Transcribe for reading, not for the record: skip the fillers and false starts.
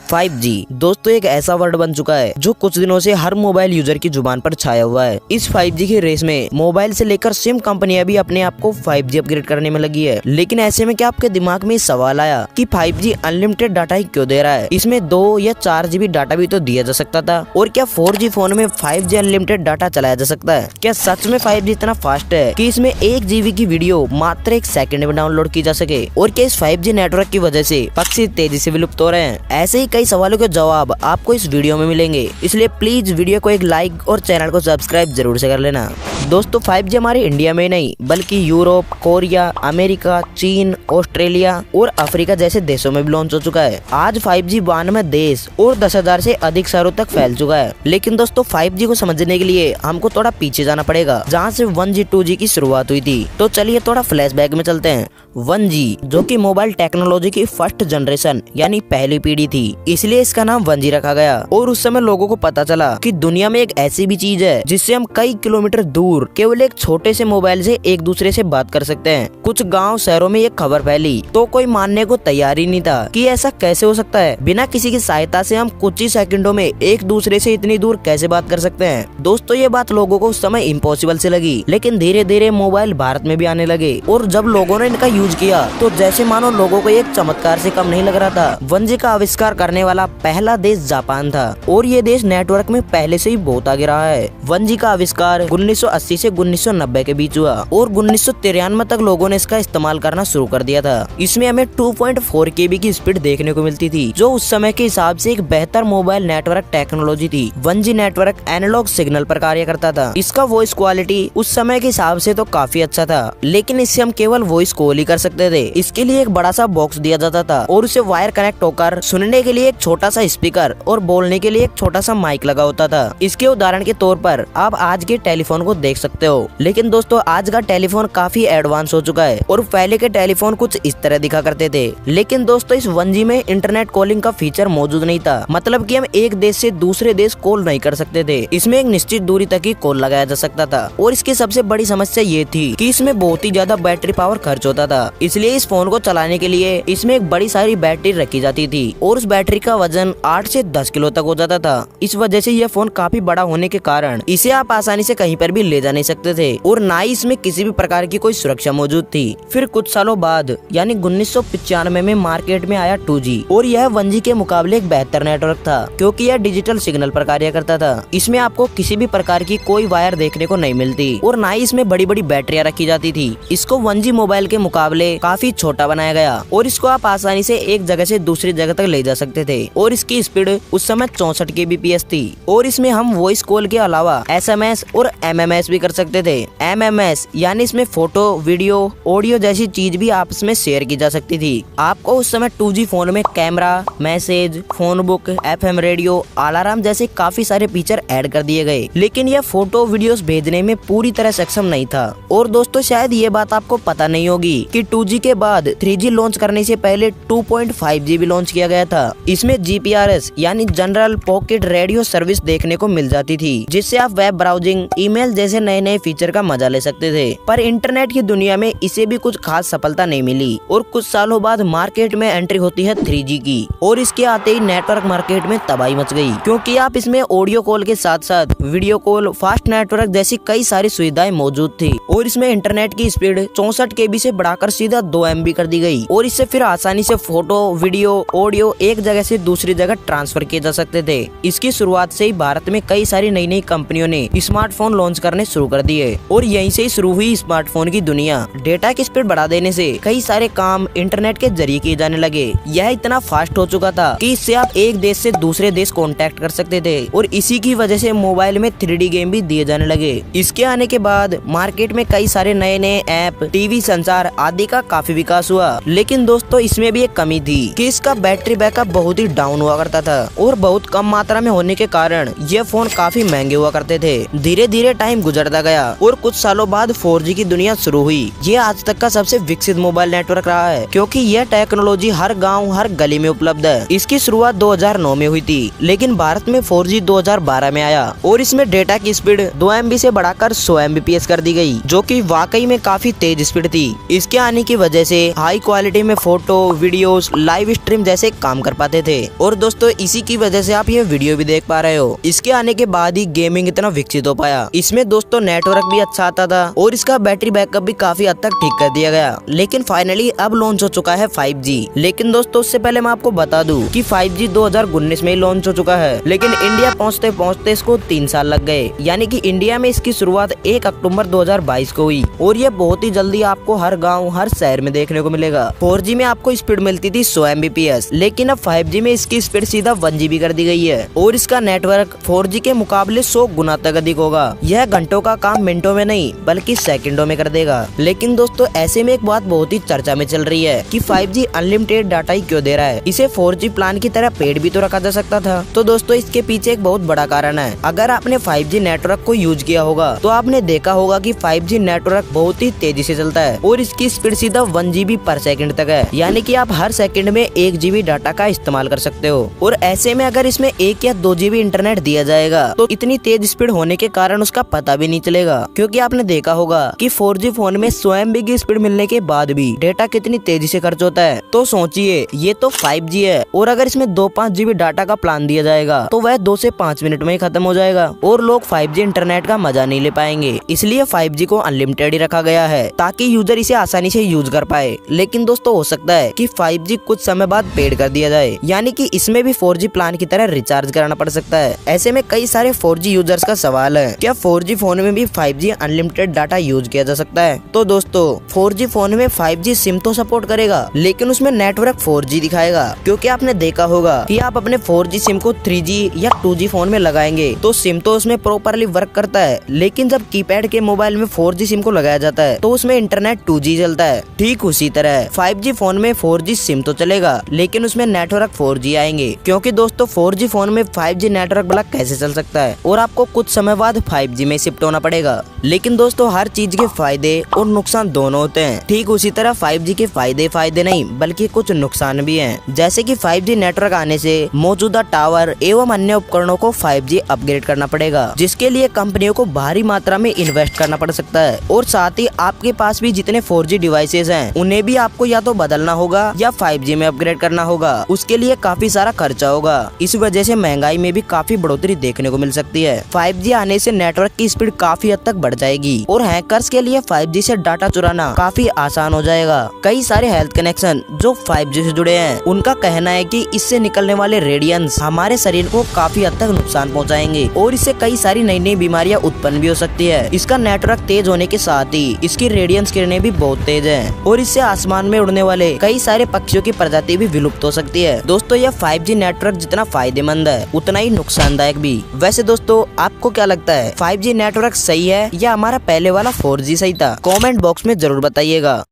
5G दोस्तों एक ऐसा वर्ड बन चुका है जो कुछ दिनों से हर मोबाइल यूजर की जुबान पर छाया हुआ है। इस 5G की रेस में मोबाइल से लेकर सिम कंपनियां भी अपने आप को 5G अपग्रेड करने में लगी है। लेकिन ऐसे में क्या आपके दिमाग में सवाल आया कि 5G अनलिमिटेड डाटा ही क्यों दे रहा है? इसमें 2 या 4 GB डाटा भी तो दिया जा सकता था। और क्या 4G फोन में 5G अनलिमिटेड डाटा चलाया जा सकता है? क्या सच में 5G इतना फास्ट है कि इसमें 1 GB की वीडियो मात्र 1 सेकंड में डाउनलोड की जा सके? और क्या इस 5G नेटवर्क की वजह से पक्षी तेजी से विलुप्त हो रहे हैं? ऐसे ही कई सवालों के जवाब आपको इस वीडियो में मिलेंगे, इसलिए प्लीज वीडियो को एक लाइक और चैनल को सब्सक्राइब जरूर से कर लेना। दोस्तों 5G हमारे इंडिया में नहीं बल्कि यूरोप, कोरिया, अमेरिका, चीन, ऑस्ट्रेलिया और अफ्रीका जैसे देशों में भी लॉन्च हो चुका है। आज 5G 92 देश और 10,000 से अधिक शहरों तक फैल चुका है। लेकिन दोस्तों 5G को समझने के लिए हमको थोड़ा पीछे जाना पड़ेगा, जहाँ से 1G 2G की शुरुआत हुई थी। तो चलिए थोड़ा फ्लैशबैक में चलते हैं। 1G जो कि मोबाइल टेक्नोलॉजी की फर्स्ट जनरेशन यानी पहली पीढ़ी थी, इसलिए इसका नाम 1G रखा गया। और उस समय लोगों को पता चला कि दुनिया में एक ऐसी भी चीज है जिससे हम कई किलोमीटर दूर केवल एक छोटे से मोबाइल से एक दूसरे से बात कर सकते हैं। कुछ गांव शहरों में ये खबर फैली तो कोई मानने को तैयार ही नहीं था कि ऐसा कैसे हो सकता है। बिना किसी की सहायता से हम कुछ ही सेकंडों में एक दूसरे से इतनी दूर कैसे बात कर सकते हैं। दोस्तों ये बात लोगों को उस समय इम्पॉसिबल से लगी, लेकिन धीरे धीरे मोबाइल भारत में भी आने लगे। और जब लोगों ने इनका यूज किया तो जैसे मानो लोगों को एक चमत्कार से कम नहीं लग रहा था। 1G का आविष्कार करने वाला पहला देश जापान था और ये देश नेटवर्क में पहले से ही बहुत आगे रहा है। 1G का आविष्कार 1980 से 1990 के बीच हुआ और 1993 तक लोगों ने इसका इस्तेमाल करना शुरू कर दिया था। इसमें हमें 2.4 KB की स्पीड देखने को मिलती थी, जो उस समय के हिसाब से एक बेहतर मोबाइल नेटवर्क टेक्नोलॉजी थी। 1G नेटवर्क एनालॉग सिग्नल पर कार्य करता था। इसका वॉइस क्वालिटी उस समय के हिसाब से तो काफी अच्छा था, लेकिन इससे हम केवल वॉइस कॉल ही कर सकते थे। इसके लिए एक बड़ा सा बॉक्स दिया जाता था और उसे वायर कनेक्ट होकर सुनने के लिए एक छोटा सा स्पीकर और बोलने के लिए एक छोटा सा माइक लगा होता था। इसके उदाहरण के तौर पर आप आज के टेलीफोन को देख सकते हो। लेकिन दोस्तों आज का टेलीफोन काफी एडवांस हो चुका है और पहले के टेलीफोन कुछ इस तरह दिखा करते थे। लेकिन दोस्तों इस 1G में इंटरनेट कॉलिंग का फीचर मौजूद नहीं था, मतलब कि हम एक देश से दूसरे देश कॉल नहीं कर सकते थे। इसमें एक निश्चित दूरी तक ही कॉल लगाया जा सकता था और इसकी सबसे बड़ी समस्या ये थी कि इसमें बहुत ही ज्यादा बैटरी पावर खर्च होता था। इसलिए इस फोन को चलाने के लिए इसमें एक बड़ी सारी बैटरी रखी जाती थी और उस बैटरी का वजन 8 से 10 किलो तक हो जाता था। इस वजह से यह फोन काफी बड़ा होने के कारण इसे आप आसानी से कहीं पर भी ले जा नहीं सकते थे और ना ही इसमें किसी भी प्रकार की कोई सुरक्षा मौजूद थी। फिर कुछ सालों बाद यानी 1995 में मार्केट में आया 2G और यह 1G के मुकाबले एक बेहतर नेटवर्क था, क्योंकि यह डिजिटल सिग्नल पर कार्य करता था। इसमें आपको किसी भी प्रकार की कोई वायर देखने को नहीं मिलती और ना ही इसमें बड़ी बड़ी बैटरियां रखी जाती थी। इसको 1G मोबाइल के मुकाबले काफी छोटा बनाया गया और इसको आप आसानी से एक जगह से दूसरी जगह तक ले जा सकते थे और इसकी स्पीड उस समय 64 kbps थी। और इसमें हम वॉइस कॉल के अलावा SMS और MMS भी कर सकते थे। MMS यानी इसमें फोटो, वीडियो, ऑडियो जैसी चीज भी आपस में शेयर की जा सकती थी। आपको उस समय 2G फोन में camera, message, phone book, FM radio, alarm जैसे काफी सारे फीचर ऐड कर दिए गए, लेकिन यह फोटो वीडियोस भेजने में पूरी तरह सक्षम नहीं था। और दोस्तों शायद ये बात आपको पता नहीं होगी कि 2G के बाद 3G लॉन्च करने से पहले 2.5G भी लॉन्च किया गया था। इसमें GPRS यानी जनरल पॉकेट रेडियो सर्विस देखने को मिल जाती थी, जिससे आप वेब ब्राउजिंग, ईमेल जैसे नए नए फीचर का मजा ले सकते थे। पर इंटरनेट की दुनिया में इसे भी कुछ खास सफलता नहीं मिली और कुछ सालों बाद मार्केट में एंट्री होती है 3G की और इसके आते ही नेटवर्क मार्केट में तबाही मच गई, क्योंकि आप इसमें ऑडियो कॉल के साथ साथ वीडियो कॉल, फास्ट नेटवर्क जैसी कई सारी सुविधाएं मौजूद थी और इसमें इंटरनेट की स्पीड 64 KB से बढ़ाकर सीधा 2 MB कर दी गई और इससे फिर आसानी से फोटो, वीडियो, ऑडियो एक जगह से दूसरी जगह ट्रांसफर किए जा सकते थे। इसकी शुरुआत से ही भारत में कई सारी नई नई कंपनियों ने स्मार्टफोन लॉन्च करने शुरू कर दिए और यहीं से ही शुरू हुई स्मार्टफोन की दुनिया। डेटा की स्पीड बढ़ा देने से कई सारे काम इंटरनेट के जरिए किए जाने लगे। यह इतना फास्ट हो चुका था कि इससे आप एक देश से दूसरे देश कांटेक्ट कर सकते थे और इसी की वजह से मोबाइल में 3D गेम भी दिए जाने लगे। इसके आने के बाद मार्केट में कई सारे नए नए ऐप, टीवी, संचार आदि का काफी विकास हुआ। लेकिन दोस्तों इसमें भी एक कमी थी कि इसका बैटरी बैकअप बहुत ही डाउन हुआ करता था और बहुत कम मात्रा में होने के कारण ये फोन काफी महंगे हुआ करते थे। धीरे धीरे टाइम गुजरता गया और कुछ सालों बाद 4G की दुनिया शुरू हुई। ये आज तक का सबसे विकसित मोबाइल नेटवर्क रहा है, क्योंकि यह टेक्नोलॉजी हर गांव, हर गली में उपलब्ध है। इसकी शुरुआत 2009 में हुई थी, लेकिन भारत में 4G 2012 में आया और इसमें डेटा की स्पीड 2 MB से बढ़ाकर 100 Mbps कर दी गई, जो कि वाकई में काफी तेज स्पीड थी। इसके आने की वजह से हाई क्वालिटी में फोटो, वीडियोस, लाइव स्ट्रीम जैसे काम कर पाते चाहते थे और दोस्तों इसी की वजह से आप ये वीडियो भी देख पा रहे हो। इसके आने के बाद ही गेमिंग इतना विकसित हो पाया। इसमें दोस्तों नेटवर्क भी अच्छा आता था और इसका बैटरी बैकअप भी काफी हद तक ठीक कर दिया गया। लेकिन फाइनली अब लॉन्च हो चुका है 5G। लेकिन दोस्तों उससे पहले मैं आपको बता दूं कि 5G 2019 में ही लॉन्च हो चुका है, लेकिन इंडिया पहुंचते पहुंचते इसको 3 साल लग गए। यानी कि इंडिया में इसकी शुरुआत 1 अक्टूबर 2022 को हुई और ये बहुत ही जल्दी आपको हर गाँव हर शहर में देखने को मिलेगा। 4G में आपको स्पीड मिलती थी 100 Mbps, लेकिन अब 5G में इसकी स्पीड सीधा 1GB कर दी गई है और इसका नेटवर्क 4G के मुकाबले 100 गुना तक अधिक होगा। यह घंटों का काम मिनटों में नहीं बल्कि सेकंडों में कर देगा। लेकिन दोस्तों ऐसे में एक बात बहुत ही चर्चा में चल रही है कि 5G अनलिमिटेड डाटा ही क्यों दे रहा है, इसे 4G प्लान की तरह पेड भी तो रखा जा सकता था। तो दोस्तों इसके पीछे एक बहुत बड़ा कारण है। अगर आपने 5G नेटवर्क को यूज किया होगा तो आपने देखा होगा कि 5G नेटवर्क बहुत ही तेजी से चलता है और इसकी स्पीड सीधा 1GB पर सेकंड तक है। यानी कि आप हर सेकंड में 1GB डाटा का इस्तेमाल कर सकते हो। और ऐसे में अगर इसमें 1 या 2GB इंटरनेट दिया जाएगा तो इतनी तेज स्पीड होने के कारण उसका पता भी नहीं चलेगा, क्योंकि आपने देखा होगा कि 4G फोन में 100 MB की स्पीड मिलने के बाद भी डेटा कितनी तेजी से खर्च होता है। तो सोचिए ये तो 5G है और अगर इसमें 2-5 GB डाटा का प्लान दिया जाएगा तो वह 2 से 5 मिनट में ही खत्म हो जाएगा और लोग 5G इंटरनेट का मजा नहीं ले पाएंगे। इसलिए 5G को अनलिमिटेड ही रखा गया है ताकि यूजर इसे आसानी से यूज कर पाए। लेकिन दोस्तों हो सकता है कि 5G कुछ समय बाद पेड कर दिया जाए, यानी कि इसमें भी 4G प्लान की तरह रिचार्ज कराना पड़ सकता है। ऐसे में कई सारे 4G यूजर्स का सवाल है, क्या 4G फोन में भी 5G अनलिमिटेड डाटा यूज किया जा सकता है? तो दोस्तों 4G फोन में 5G सिम तो सपोर्ट करेगा, लेकिन उसमें नेटवर्क 4G दिखाएगा। क्योंकि आपने देखा होगा कि आप अपने 4G सिम को 3G या 2G फोन में लगाएंगे तो सिम तो उसमें प्रॉपरली वर्क करता है, लेकिन जब कीपैड के मोबाइल में 4G सिम को लगाया जाता है तो उसमें इंटरनेट 2G चलता है। ठीक उसी तरह 5G फोन में 4G सिम तो चलेगा, लेकिन उसमें नेटवर्क 4G आएंगे। क्योंकि दोस्तों 4G फोन में 5G नेटवर्क भला कैसे चल सकता है और आपको कुछ समय बाद 5G में शिफ्ट होना पड़ेगा। लेकिन दोस्तों हर चीज के फायदे और नुकसान दोनों होते हैं। ठीक उसी तरह 5G के फायदे नहीं बल्कि कुछ नुकसान भी हैं। जैसे कि 5G नेटवर्क आने से मौजूदा टावर एवं अन्य उपकरणों को 5G अपग्रेड करना पड़ेगा, जिसके लिए कंपनियों को भारी मात्रा में इन्वेस्ट करना पड़ सकता है। और साथ ही आपके पास भी जितने 4G डिवाइसेस हैं उन्हें भी आपको या तो बदलना होगा या 5G में अपग्रेड करना होगा। उसके लिए काफी सारा खर्चा होगा। इस वजह से महंगाई में भी काफी बढ़ोतरी देखने को मिल सकती है। 5G आने से नेटवर्क की स्पीड काफी हद तक बढ़ जाएगी और हैकर्स के लिए 5G से डाटा चुराना काफी आसान हो जाएगा। कई सारे हेल्थ कनेक्शन जो 5G से जुड़े हैं उनका कहना है कि इससे निकलने वाले रेडियंस हमारे शरीर को काफी हद तक नुकसान पहुंचाएंगे और इससे कई सारी नई बीमारियां उत्पन्न भी हो सकती है। इसका नेटवर्क तेज होने के साथ ही इसकी रेडियंस किरणें भी बहुत तेज हैं और इससे आसमान में उड़ने वाले कई सारे पक्षियों की प्रजाति भी विलुप्त हो सकती है। दोस्तों यह 5G नेटवर्क जितना फायदेमंद है उतना ही नुकसानदायक भी। वैसे दोस्तों आपको क्या लगता है 5G नेटवर्क सही है या हमारा पहले वाला 4G सही था? कमेंट बॉक्स में जरूर बताइएगा।